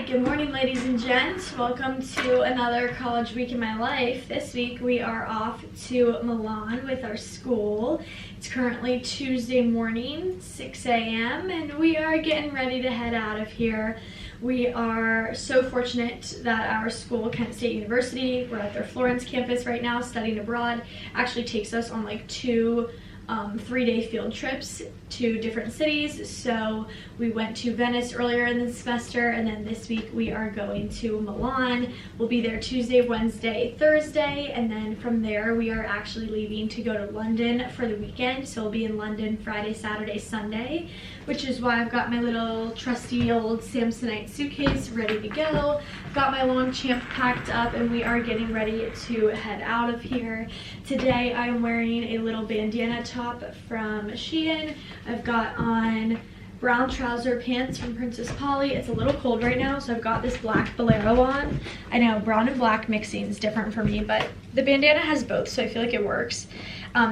Alright, good morning ladies and gents. Welcome to another college week in my life. This week we are off to Milan with our school. It's currently Tuesday morning, 6 a.m. and we are getting ready to head out of here. We are so fortunate that our school, Kent State University, we're at their FLORENCE campus right now studying abroad, actually takes us on like two 3-day field trips to different cities. So we went to Venice earlier in the semester, and then this week we are going to Milan. We'll be there Tuesday, Wednesday, Thursday, and then from there we are actually leaving to go to London for the weekend. So we'll be in London Friday, Saturday, Sunday, which is why I've got my little trusty old Samsonite suitcase ready to go. Got my Longchamp packed up and we are getting ready to head out of here. Today I'm wearing a little bandana top from Shein. I've got on brown trouser pants from Princess Polly. It's a little cold right now, so I've got this black bolero on. I know brown and black mixing is different for me, but the bandana has both, so I feel like it works.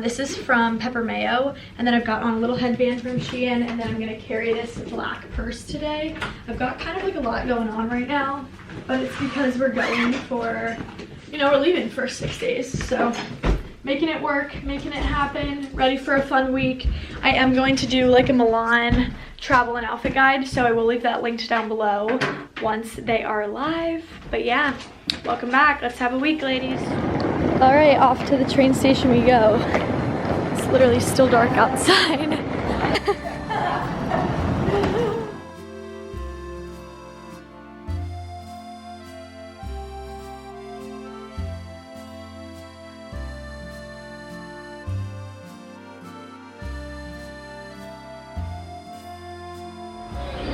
This is from Pepper Mayo, and then I've got on a little headband from Shein, and then I'm gonna carry this black purse today. I've got kind of like a lot going on right now, but it's because we're going for, we're leaving for 6 days, so making it work, making it happen, ready for a fun week. I am going to do like a Milan travel and outfit guide, so I will leave that linked down below once they are live. But yeah, welcome back. Let's have a week, ladies. All right, off to the train station we go. It's literally still dark outside.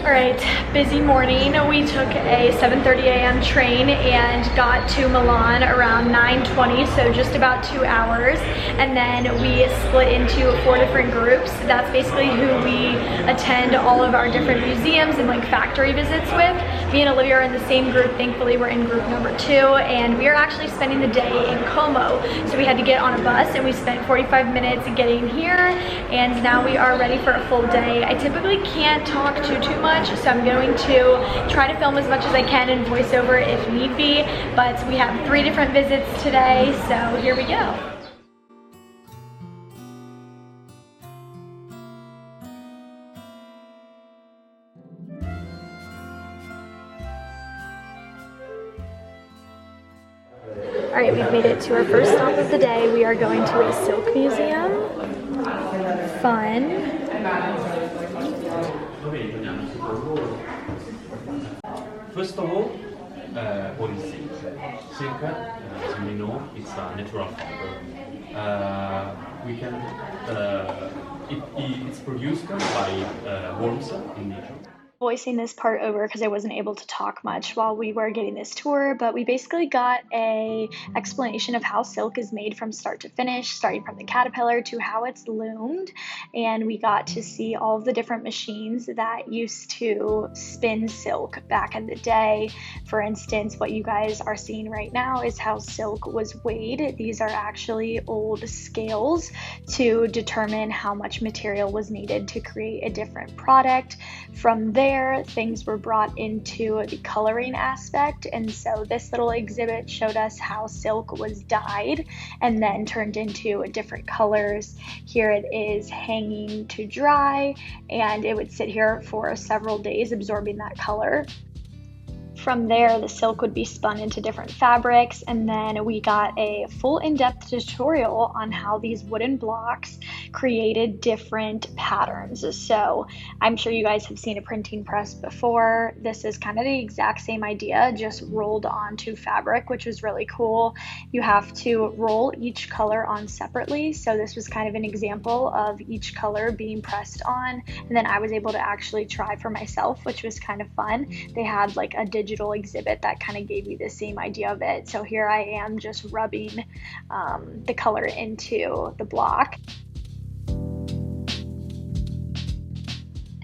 Alright, busy morning. We took a 7:30 a.m. train and got to Milan around 9:20, so just about 2 hours. And then we split into 4 different groups. That's basically who we attend all of our different museums and like factory visits with. Me and Olivia are in the same group. Thankfully, we're in group number 2, and we are actually spending the day in Como. So we had to get on a bus, and we spent 45 minutes getting here, and now we are ready for a full day. I typically can't talk too much, so I'm going to try to film as much as I can and voice over if need be, but we have 3 different visits today, so here we go. All right, we've made it to our first stop of the day. We are going to a silk museum. Fun. First of all, what is silk? Silk, as we know, it's a natural fiber. It's produced by worms in nature. Voicing this part over because I wasn't able to talk much while we were getting this tour, but we basically got a explanation of how silk is made from start to finish, starting from the caterpillar to how it's loomed, and we got to see all of the different machines that used to spin silk back in the day. For instance, what you guys are seeing right now is how silk was weighed. These are actually old scales to determine how much material was needed to create a different product. From there, things were brought into the coloring aspect, and so this little exhibit showed us how silk was dyed and then turned into different colors. Here it is hanging to dry, and it would sit here for several days absorbing that color. From there, the silk would be spun into different fabrics, and then we got a full in-depth tutorial on how these wooden blocks created different patterns. So I'm sure you guys have seen a printing press before. This is kind of the exact same idea, just rolled onto fabric, which was really cool. You have to roll each color on separately. So this was kind of an example of each color being pressed on, and then I was able to actually try for myself, which was kind of fun. They had like a digital exhibit that kind of gave me the same idea of it. So here I am just rubbing the color into the block.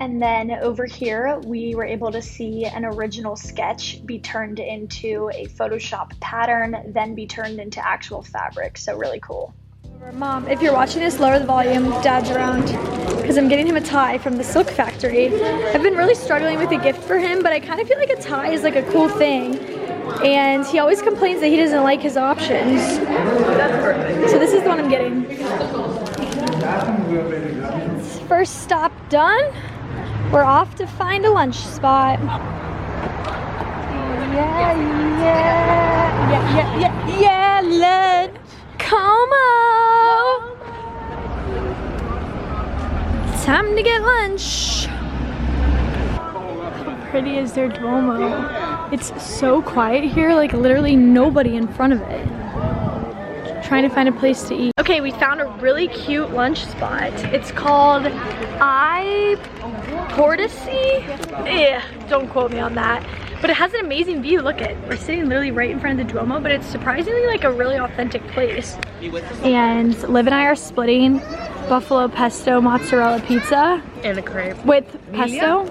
And then over here, we were able to see an original sketch be turned into a Photoshop pattern, then be turned into actual fabric. So really cool. Mom, if you're watching this, lower the volume. Dad's around because I'm getting him a tie from the Silk Factory. I've been really struggling with a gift for him, but I kind of feel like a tie is like a cool thing. And he always complains that he doesn't like his options. That's perfect. So this is the one I'm getting. First stop done. We're off to find a lunch spot. Yeah, lunch. Come on. Time to get lunch. How pretty is their Duomo? It's so quiet here, like literally nobody in front of it. Trying to find a place to eat. Okay, we found a really cute lunch spot. It's called I Portici. Yeah, don't quote me on that. But it has an amazing view. Look at, we're sitting literally right in front of the Duomo, but it's surprisingly like a really authentic place. And Liv and I are splitting buffalo pesto mozzarella pizza. And a crepe. With pesto.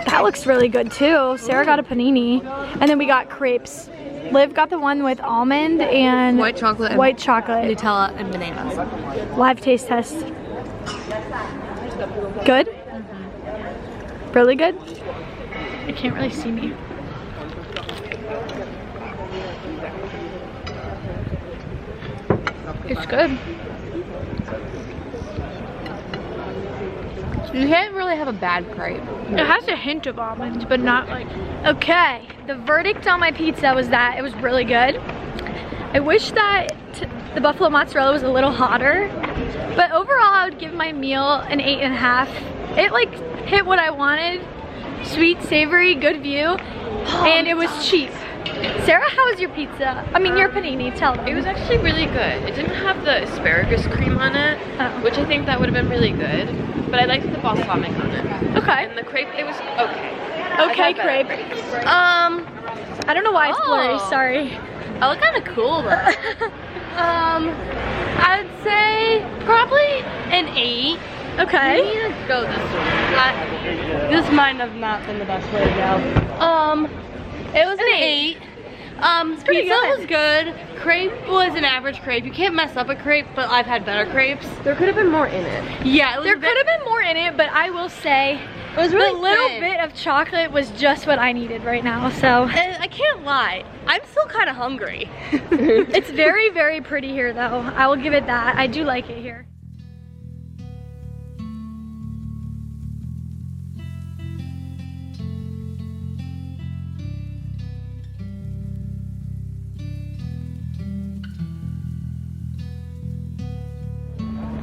That looks really good too. Sarah got a panini. And then we got crepes. Liv got the one with almond and White chocolate. Nutella and bananas. Live taste test. Good? Really good? I can't really see me. It's good. You can't really have a bad crepe. It has a hint of almond, but not like... Okay, the verdict on my pizza was that it was really good. I wish that the buffalo mozzarella was a little hotter, but overall I would give my meal an 8.5. It like hit what I wanted. Sweet, savory, good view, and it was cheap. Sarah, how was your pizza? I mean, your panini, tell them. It was actually really good. It didn't have the asparagus cream on it, which I think that would have been really good, but I liked the balsamic on it. Okay. And the crepe, it was okay. Okay, crepe. I don't know why it's blurry, sorry. I look kind of cool though. I would say probably an 8. Okay. We need to go this way. This might have not been the best way to go. It was an 8. Pizza was good. Crepe was an average crepe. You can't mess up a crepe, but I've had better crepes. There could have been more in it. Yeah, there could have been more in it, but I will say it was really the little bit of chocolate was just what I needed right now, so. And I can't lie, I'm still kind of hungry. It's very, very pretty here though. I will give it that. I do like it here.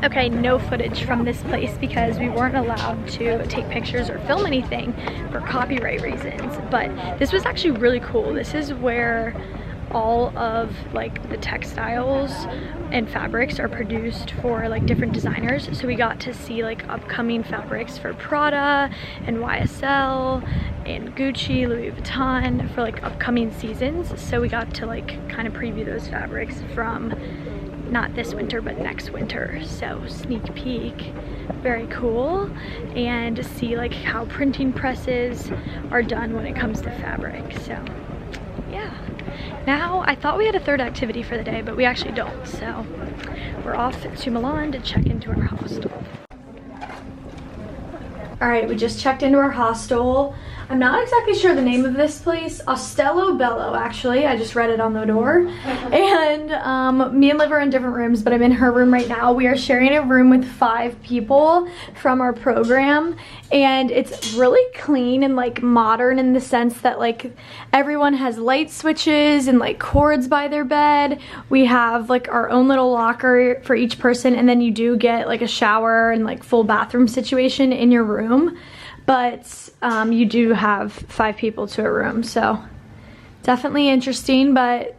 Okay, no footage from this place because we weren't allowed to take pictures or film anything for copyright reasons, but this was actually really cool. This is where all of like the textiles and fabrics are produced for like different designers. So we got to see like upcoming fabrics for Prada and YSL and Gucci, Louis Vuitton for like upcoming seasons. So we got to like kind of preview those fabrics from not this winter but next winter, so sneak peek. Very cool. And to see like how printing presses are done when it comes to fabric. So yeah, now I thought we had a third activity for the day, but we actually don't, so we're off to Milan to check into our hostel. All right, we just checked into our hostel. I'm not exactly sure the name of this place. Ostello Bello, actually. I just read it on the door. And me and Liv are in different rooms, but I'm in her room right now. We are sharing a room with 5 people from our program. And it's really clean and like modern in the sense that like everyone has light switches and like cords by their bed. We have like our own little locker for each person, and then you do get like a shower and like full bathroom situation in your room. But you do have 5 people to a room, so definitely interesting, but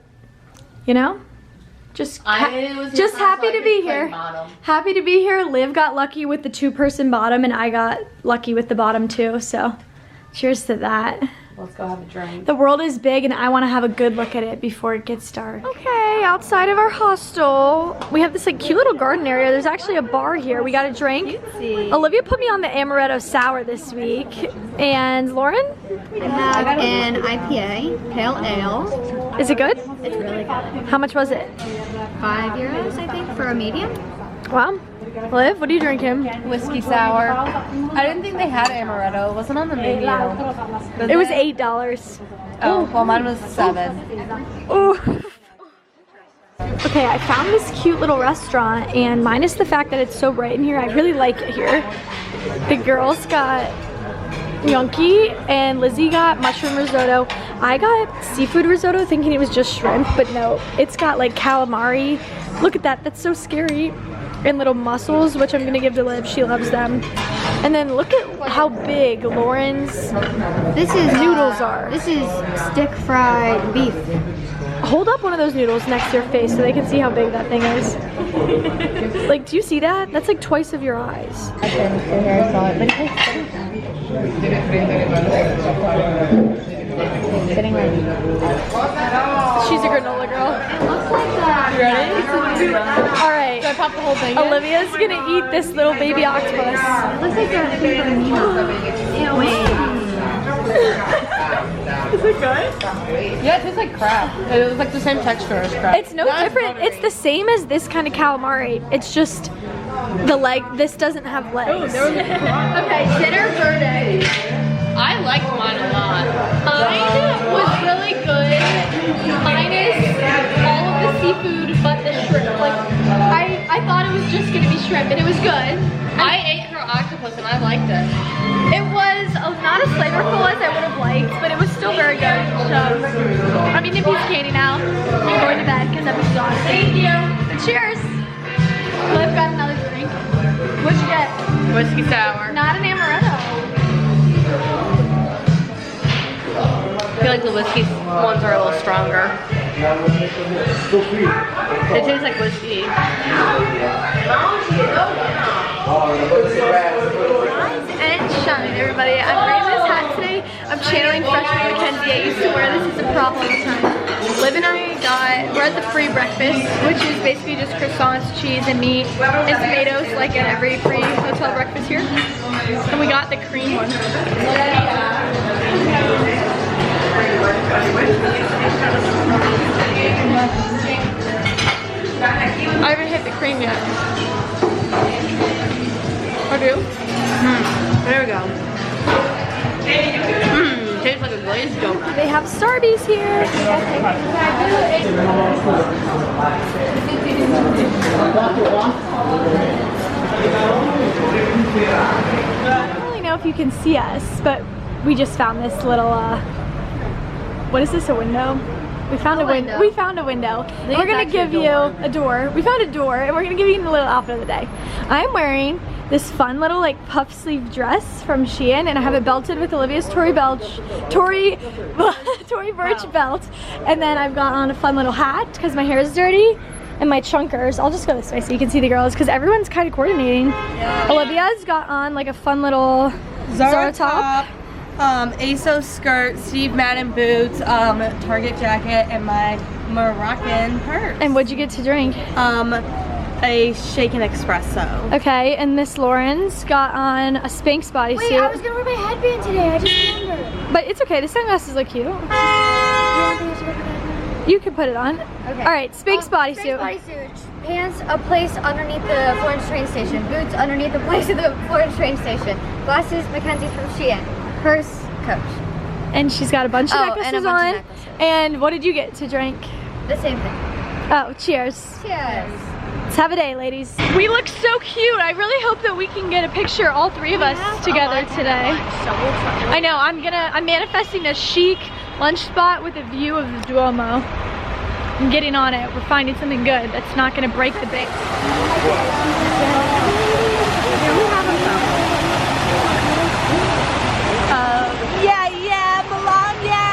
you know, just happy to be here. Happy to be here. Liv got lucky with the 2-person bottom and I got lucky with the bottom too, so cheers to that. Let's go have a drink. The world is big and I want to have a good look at it before it gets dark. Okay, outside of our hostel, we have this like cute little garden area. There's actually a bar here. We got a drink. Olivia put me on the amaretto sour this week. And Lauren? I have an IPA, pale ale. Is it good? It's really good. How much was it? €5, I think, for a medium. Wow. Liv, what are you drinking? Whiskey sour. I didn't think they had amaretto. It wasn't on the menu. It was $8. Oh, well mine was 7. Ooh. Okay, I found this cute little restaurant, and minus the fact that it's so bright in here, I really like it here. The girls got gnocchi and Lizzie got mushroom risotto. I got seafood risotto thinking it was just shrimp, but no, it's got like calamari. Look at that, that's so scary. And little mussels, which I'm gonna give to Liv, she loves them. And then look at how big Lauren's noodles are. This is stick fried beef. Hold up one of those noodles next to your face so they can see how big that thing is. Like, do you see that? That's like twice of your eyes. She's a granola girl. It looks like that. You ready? Alright. Should I pop the whole thing in? Olivia's gonna eat this little baby octopus. It looks like they're food from Milan. Is it good? Yeah, it tastes like crab. It was like the same texture as crab. It's no different. It's the same as this kind of calamari. It's just the leg. This doesn't have legs. Okay, dinner verdict. I liked mine a lot. Mine was really good. Minus all of the seafood, but the shrimp. Like I thought it was just gonna be shrimp, and it was good. I ate her octopus and I liked it. It was not as flavorful as I would have liked, but it was still very good. So I'm eating a piece of candy now. I'm going to bed because I'm exhausted. Thank you. Cheers. Liv got another drink. What'd you get? Whiskey sour. Not an amaretto. I feel like the whiskey ones are a little stronger. It tastes like whiskey. Rise and shine, everybody. I'm wearing this hat today. I'm channeling freshman MCKENZ. I used to wear this as a prop all the time. Liv and I we're at the free breakfast, which is basically just croissants, cheese, and meat, and tomatoes, like at every free hotel breakfast here. And we got the cream one. I haven't hit the cream yet. I do? There we go. Tastes like a glazed donut. They have Starbies here. I don't really know if you can see us, but we just found this little, what is this, a window? We found a window. We found a window. We're gonna give you a door. We found a door, and we're gonna give you the little outfit of the day. I'm wearing this fun little like puff sleeve dress from Shein, and I have it belted with Olivia's Tory Burch belt. And then I've got on a fun little hat because my hair is dirty, and my chunkers. I'll just go this way so you can see the girls because everyone's kind of coordinating. Yeah. Olivia's got on like a fun little Zara top. ASOS skirt, Steve Madden boots, Target jacket, and my Moroccan purse. And what'd you get to drink? A shaken espresso. Okay, and Miss Lauren's got on a Spanx bodysuit. Wait, I was gonna wear my headband today. I just remembered. But it's okay. The sunglasses look cute. You can put it on. Okay. All right, Spanx bodysuit. Spanx bodysuit. Pants, a place underneath the Florence train station. Boots underneath the place of the Florence train station. Glasses, MCKENZ from Shein. Purse, Coach. And she's got a bunch of necklaces on. And what did you get to drink? The same thing. Oh, cheers. Cheers. Let's have a day, ladies. We look so cute. I really hope that we can get a picture, all three of us together today. I know, I'm manifesting a chic lunch spot with a view of the Duomo. I'm getting on it. We're finding something good that's not gonna break the bank. Yeah, Milan, yeah.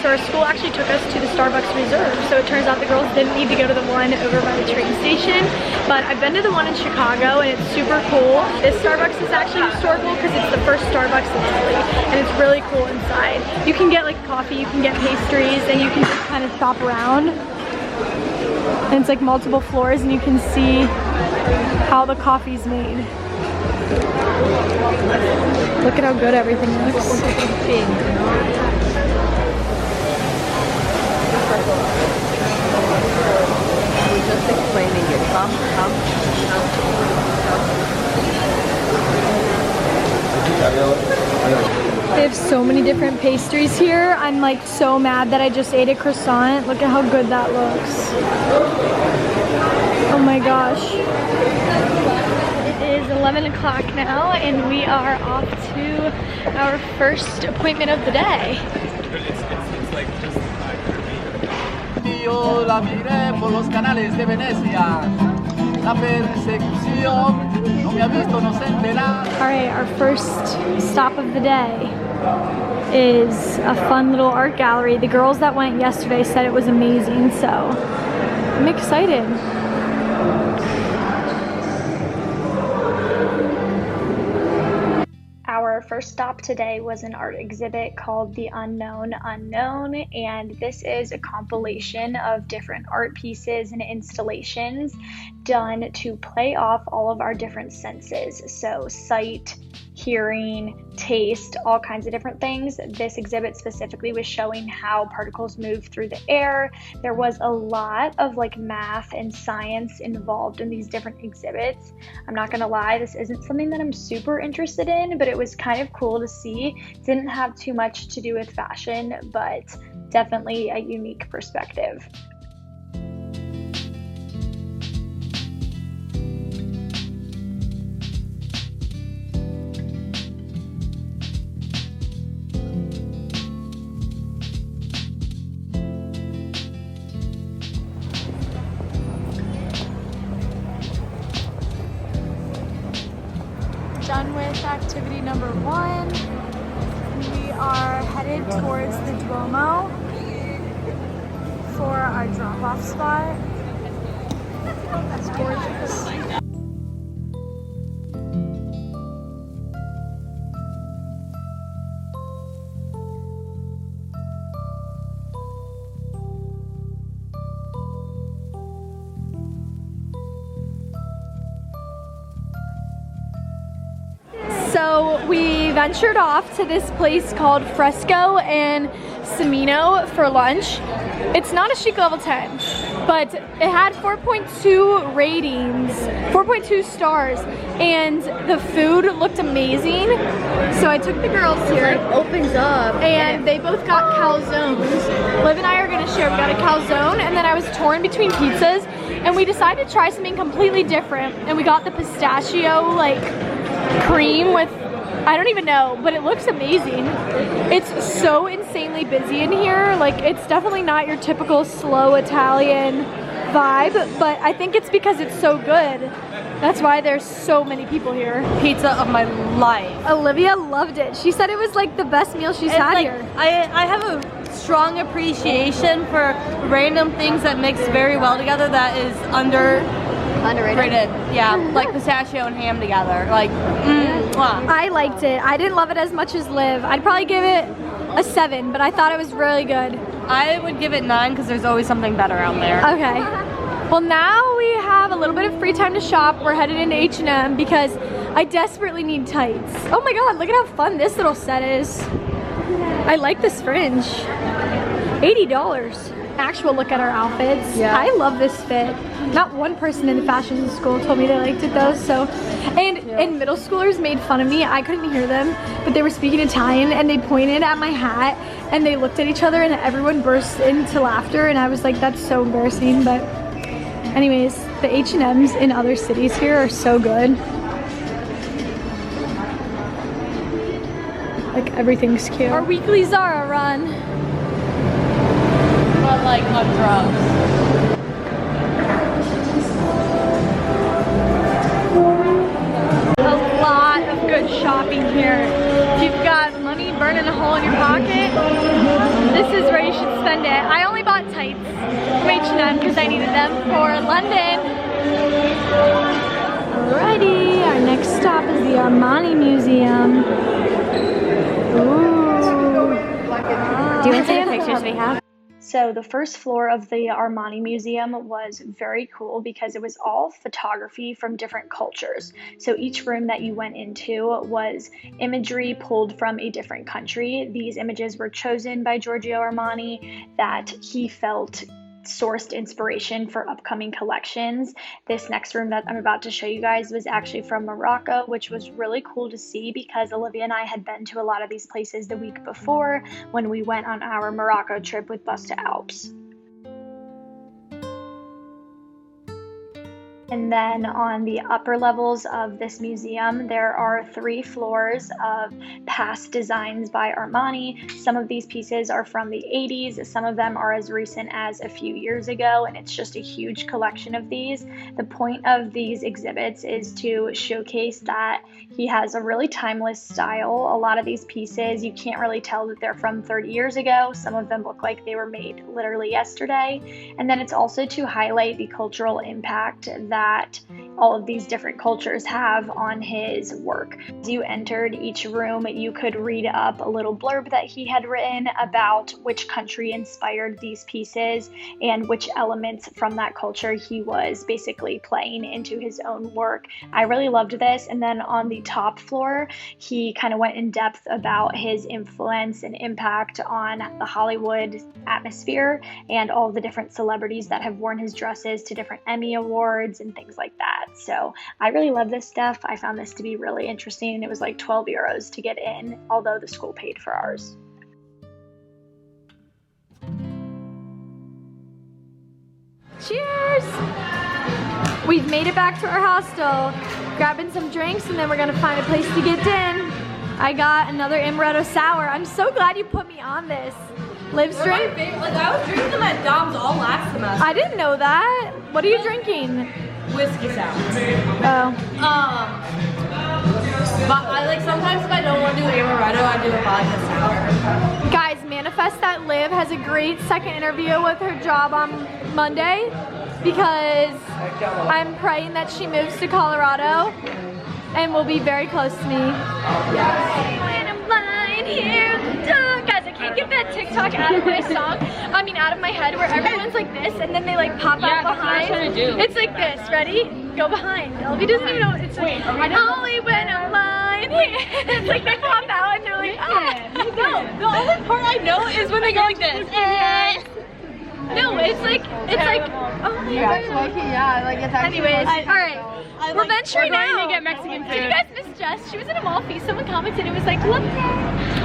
So our school actually took us to the Starbucks Reserve. So it turns out the girls didn't need to go to the one over by the train station. But I've been to the one in Chicago and it's super cool. This Starbucks is actually historical because it's the first Starbucks in Italy. And it's really cool inside. You can get like coffee, you can get pastries, and you can just kind of shop around. And it's like multiple floors and you can see how the coffee's made. Look at how good everything looks. Just explaining it. Come. They have so many different pastries here. I'm like so mad that I just ate a croissant. Look at how good that looks. Oh my gosh. It is 11 o'clock now and we are off to our first appointment of the day. It's like just Io la miré por los canales de Venecia. La persecución no me ha visto, no se entera. Alright, our first stop of the day is a fun little art gallery. The girls that went yesterday said it was amazing, so I'm excited. Our first stop today was an art exhibit called The Unknown Unknown, and this is a compilation of different art pieces and installations done to play off all of our different senses. So sight, hearing, taste, all kinds of different things. This exhibit specifically was showing how particles move through the air. There was a lot of like math and science involved in these different exhibits. I'm not gonna lie, this isn't something that I'm super interested in, but it was kind of cool to see. It didn't have too much to do with fashion, but definitely a unique perspective. Done with activity number 1. We are headed towards the Duomo for our drop-off spot. That's gorgeous. So we ventured off to this place called Fresco in Semino for lunch. It's not a Chic level 10, but it had 4.2 ratings, 4.2 stars, and the food looked amazing. So I took the girls here. It opens up. And they both got calzones. Liv and I are gonna share. We got a calzone, and then I was torn between pizzas, and we decided to try something completely different. And we got the pistachio like cream with, I don't even know, but it looks amazing. It's so insanely busy in here. Like, it's definitely not your typical slow Italian vibe, but I think it's because it's so good. That's why there's so many people here. Pizza of my life. Olivia loved it. She said it was like the best meal she's had like, here. I have a strong appreciation for random things that mix very well together that is underrated. Yeah, like pistachio and ham together. Like, mwah. I liked it. I didn't love it as much as Liv. I'd probably give it a 7, but I thought it was really good. I would give it 9 because there's always something better out there. Okay. Well, now we have a little bit of free time to shop. We're headed into H&M because I desperately need tights. Oh my god, look at how fun this little set is. I like this fringe. $80. Actual look at our outfits. Yeah. I love this fit. Not one person in the fashion school told me they liked it though, so. And middle schoolers made fun of me. I couldn't hear them, but they were speaking Italian and they pointed at my hat and they looked at each other and everyone burst into laughter and I was like, that's so embarrassing. But anyways, the H&Ms in other cities here are so good. Like, everything's cute. Our weekly Zara run. But like on drugs. A lot of good shopping here. If you've got money burning a hole in your pocket, this is where you should spend it. I only bought tights from H&M because I needed them for London. Alrighty, our next stop is the Armani Museum. Ooh. Do you want to see the pictures we have? So the first floor of the Armani Museum was very cool because it was all photography from different cultures. So each room that you went into was imagery pulled from a different country. These images were chosen by Giorgio Armani that he felt sourced inspiration for upcoming collections. This next room that I'm about to show you guys was actually from Morocco, which was really cool to see because Olivia and I had been to a lot of these places the week before when we went on our Morocco trip with Bus to Alps. And then on the upper levels of this museum, there are 3 floors of past designs by Armani. Some of these pieces are from the 80s, some of them are as recent as a few years ago, and it's just a huge collection of these. The point of these exhibits is to showcase that he has a really timeless style. A lot of these pieces, you can't really tell that they're from 30 years ago. Some of them look like they were made literally yesterday. And then it's also to highlight the cultural impact that all of these different cultures have on his work. As you entered each room, you could read up a little blurb that he had written about which country inspired these pieces and which elements from that culture he was basically playing into his own work. I really loved this. And then on the top floor, he kind of went in depth about his influence and impact on the Hollywood atmosphere and all the different celebrities that have worn his dresses to different Emmy Awards and things like that. So I really love this stuff. I found this to be really interesting, and it was like 12 euros to get in, although the school paid for ours. Cheers! We've made it back to our hostel, grabbing some drinks, and then we're gonna find a place to get in. I got another amaretto sour. I'm so glad you put me on this. Liv's drink? Like, I was drinking them at Dom's all last semester. I didn't know that. What are you drinking? Whiskey sour. Oh. But I like sometimes if I don't want to do amaretto, I do a vodka sour. Guys, manifest that Liv has a great second interview with her job on Monday because I'm praying that she moves to Colorado and will be very close to me. Yes. When I'm lying here in the dark. Guys, I can't get that TikTok out of my song. I mean, out of my head where everyone's like this and then they like pop out behind. It's like this. Ready? Go behind. Elvie doesn't even know. It's like, only when I'm lying here. It's like they pop out and they're like, oh. No, the only part I know is when they go like this. No, it's like, oh Yeah, like it's actually. anyways, alright. We're venturing out. We're going to get Mexican food. Did you guys miss Jess? She was in Amalfi. Someone commented, it was like, look.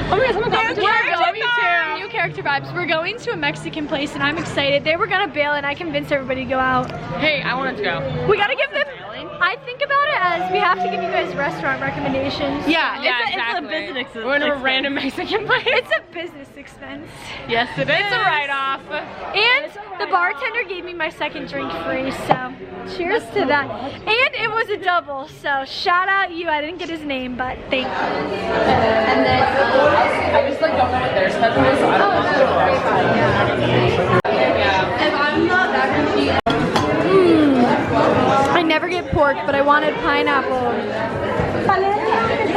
Oh my god, someone commented. New character vibes. We're going to a Mexican place and I'm excited. They were gonna bail and I convinced everybody to go out. Hey, I wanted to go. We gotta give them, I think about it as we have to give you guys restaurant recommendations. Yeah, exactly. It's a business expense. We're in a random Mexican place. It's a business expense. Yes, it is. It's a write-off. And the bartender gave me my second drink free, so cheers to that. And it was a double, so shout out you. I didn't get his name, but thank you. And then I just like don't know what their schedule is, so I don't know. If I'm not that confused. I never get pork, but I wanted pineapple.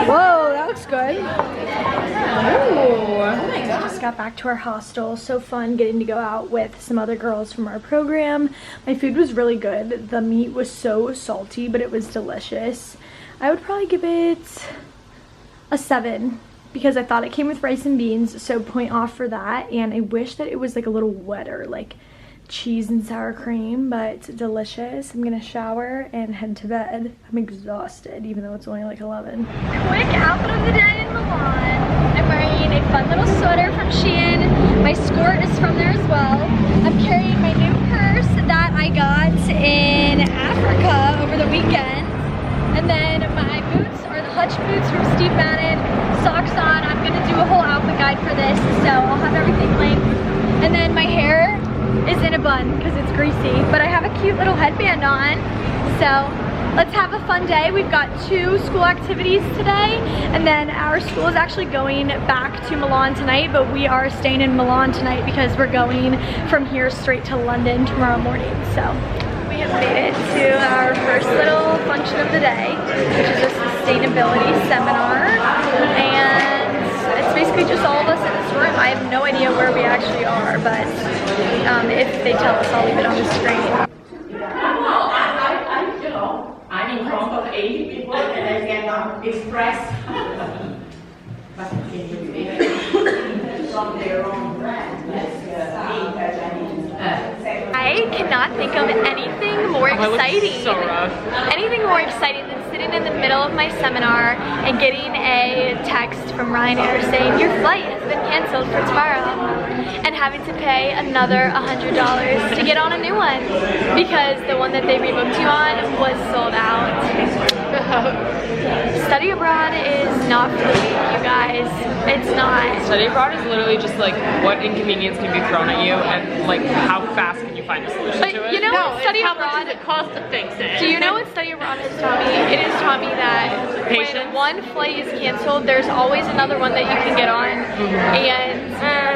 Whoa, that looks good. Ooh. Just got back to our hostel. So fun getting to go out with some other girls from our program. My food was really good. The meat was so salty, but it was delicious. I would probably give it a 7 because I thought it came with rice and beans, so point off for that. And I wish that it was like a little wetter, like cheese and sour cream, but it's delicious. I'm gonna shower and head to bed. I'm exhausted, even though it's only like 11. Quick outfit of the day in Milan. I'm wearing a fun little sweater from Shein. My skirt is from there as well. I'm carrying my new purse that I got in Africa over the weekend. And then my boots are the Hutch boots from Steve Madden. Socks on. I'm gonna do a whole outfit guide for this, so I'll have everything linked. And then my hair is in a bun because it's greasy, but I have a cute little headband on, so let's have a fun day. We've got 2 school activities today, and then our school is actually going back to Milan tonight, but we are staying in Milan tonight because we're going from here straight to London tomorrow morning. So we have made it to our first little function of the day, which is a sustainability seminar, and it's basically just all of us in this room. I have no idea where we actually are, but if they tell us, I'll leave it on the screen. I'm in front of 80 people and I can express from their own brand. I cannot think of anything more exciting. So rough. Anything more exciting than sitting in the middle of my seminar and getting a text from Ryanair saying your flight has been canceled for tomorrow, and having to pay another $100 to get on a new one because the one that they rebooked you on was sold out. Study abroad is not for the weak, you guys. It's not. Study abroad is literally just like what inconvenience can be thrown at you and like how fast can you find a solution But to it. you know what study abroad does it cost to fix it? Do you know what study abroad has taught me? It has taught me that when one flight is canceled, there's always another one that you can get on, and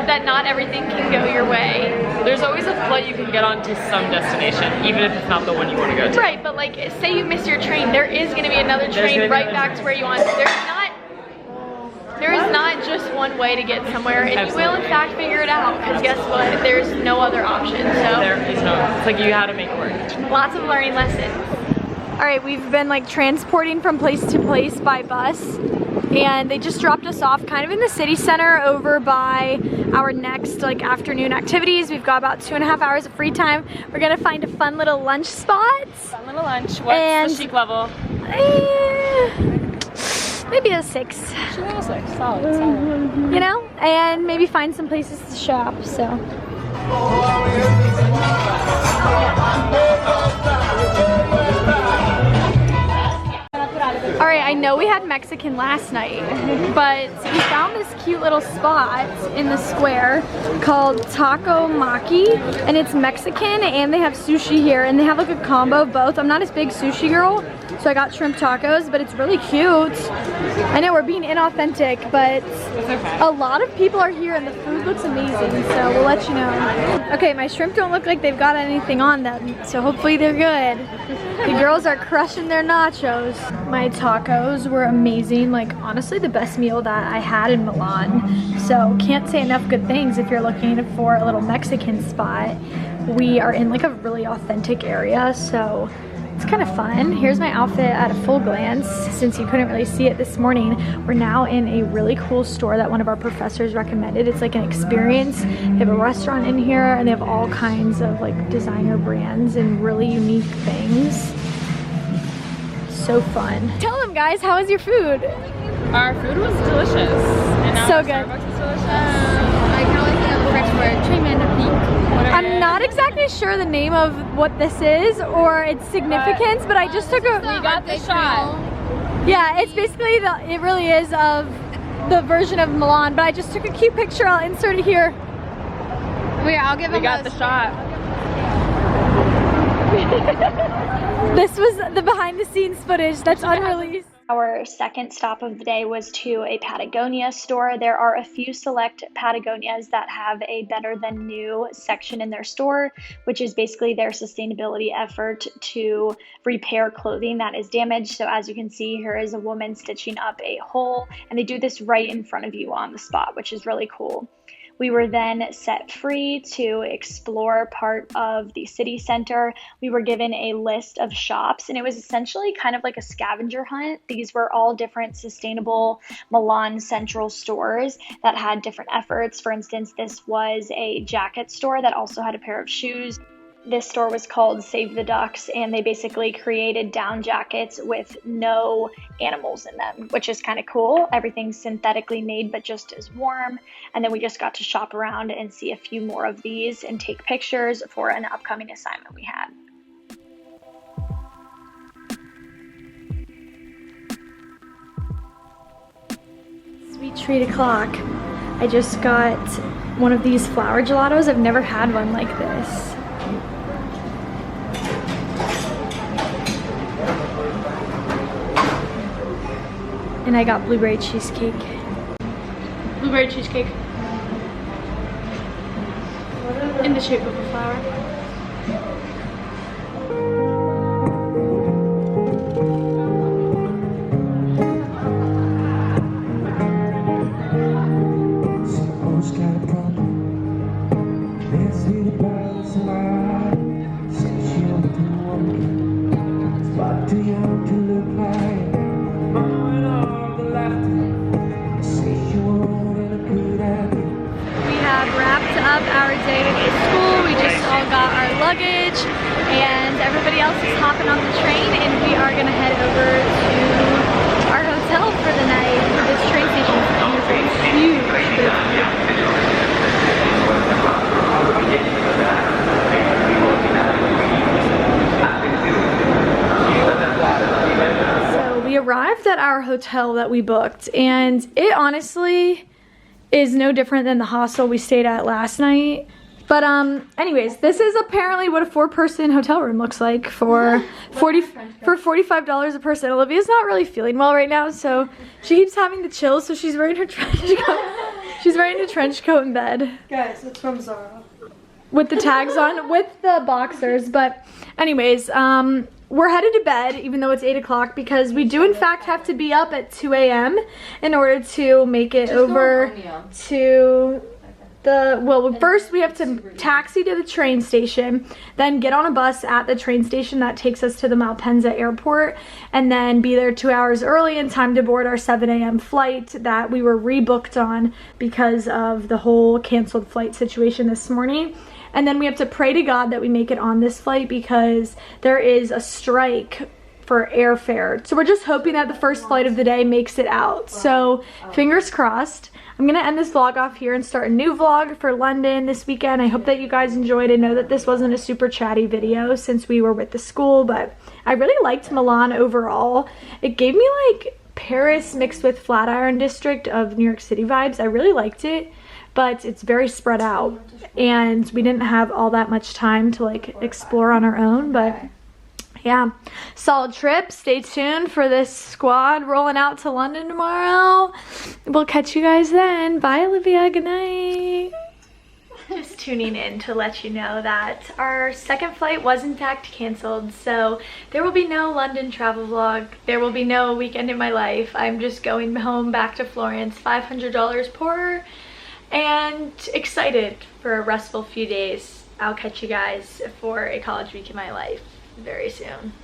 that not everything can go your way. There's always a flight you can get on to some destination, even if it's not the one you want to go to. Right, but like, say you miss your train, there is going to be another train right back to where you want. There is not just one way to get somewhere, and you will in fact figure it out, because guess what? There's no other option. So There is no, it's like you had to make it work. lots of learning lessons. All right, we've been like transporting from place to place by bus, and they just dropped us off kind of in the city center over by our next like afternoon activities. We've got about 2.5 hours of free time. We're gonna find a fun little lunch spot. Fun little lunch. What's the chic level? Maybe a 6. Chic level 6. Solid, solid. You know, and maybe find some places to shop. So. All right, I know we had Mexican last night, but we found this cute little spot in the square called Taco Maki, and it's Mexican and they have sushi here, and they have like a combo of both. I'm not a big sushi girl, so I got shrimp tacos, but it's really cute. I know we're being inauthentic, but a lot of people are here and the food looks amazing, so we'll let you know. Okay, my shrimp don't look like they've got anything on them, so hopefully they're good. The girls are crushing their nachos. My tacos were amazing, like honestly the best meal that I had in Milan. So can't say enough good things if you're looking for a little Mexican spot. We are in like a really authentic area, so it's kind of fun. Here's my outfit at a full glance since you couldn't really see it this morning. We're now in a really cool store that one of our professors recommended. It's like an experience. They have a restaurant in here and they have all kinds of like designer brands and really unique things. So fun. Tell them guys, how was your food? Our food was delicious. And now So our good. Starbucks is delicious. I can only think of the French word, treatment de pique. I'm not exactly sure the name of what this is or its significance, but I just took a... We got the shot. Yeah, it's basically, it really is of the version of Milan, but I just took a cute picture. I'll insert it here. Wait, I'll give We him got the shot. This was the behind the scenes footage that's unreleased. Our second stop of the day was to a Patagonia store. There are a few select Patagonias that have a better than new section in their store, which is basically their sustainability effort to repair clothing that is damaged. So as you can see, here is a woman stitching up a hole, and they do this right in front of you on the spot, which is really cool. We were then set free to explore part of the city center. We were given a list of shops, and it was essentially kind of like a scavenger hunt. These were all different sustainable Milan central stores that had different efforts. For instance, this was a jacket store that also had a pair of shoes. This store was called Save the Ducks, and they basically created down jackets with no animals in them, which is kind of cool. Everything's synthetically made, but just as warm. And then we just got to shop around and see a few more of these and take pictures for an upcoming assignment we had. Sweet treat o'clock. I just got one of these flower gelatos. I've never had one like this. And I got blueberry cheesecake. Blueberry cheesecake. In the shape of a flower. Up our day at school. We just all got our luggage and everybody else is hopping on the train, and we are gonna head over to our hotel for the night. This train station is huge. So we arrived at our hotel that we booked, and it honestly is no different than the hostel we stayed at last night. But anyways, this is apparently what a 4-person hotel room looks like for $45 a person. Olivia's not really feeling well right now, so she keeps having the chills, so she's wearing her trench coat. She's wearing a trench coat in bed. Guys, it's from Zara. With the tags on, with the boxers. But anyways, we're headed to bed, even though it's 8 o'clock, because we do in fact have to be up at 2 a.m. in order to make it over to the, well, first we have to taxi to the train station, then get on a bus at the train station that takes us to the MCKENZ airport, and then be there 2 hours early in time to board our 7 a.m. flight that we were rebooked on because of the whole canceled flight situation this morning. And then we have to pray to God that we make it on this flight because there is a strike for airfare. So we're just hoping that the first flight of the day makes it out. So fingers crossed. I'm gonna end this vlog off here and start a new vlog for London this weekend. I hope that you guys enjoyed. I know that this wasn't a super chatty video since we were with the school, but I really liked Milan overall. It gave me like Paris mixed with Flatiron District of New York City vibes. I really liked it. But it's very spread out, and we didn't have all that much time to like explore on our own. But yeah, solid trip. Stay tuned for this squad rolling out to London tomorrow. We'll catch you guys then. Bye, Olivia. Good night. Just tuning in to let you know that our second flight was in fact canceled, so there will be no London travel vlog. There will be no weekend in my life. I'm just going home back to Florence, $500 poorer, and excited for a restful few days. I'll catch you guys for a college week in my life very soon.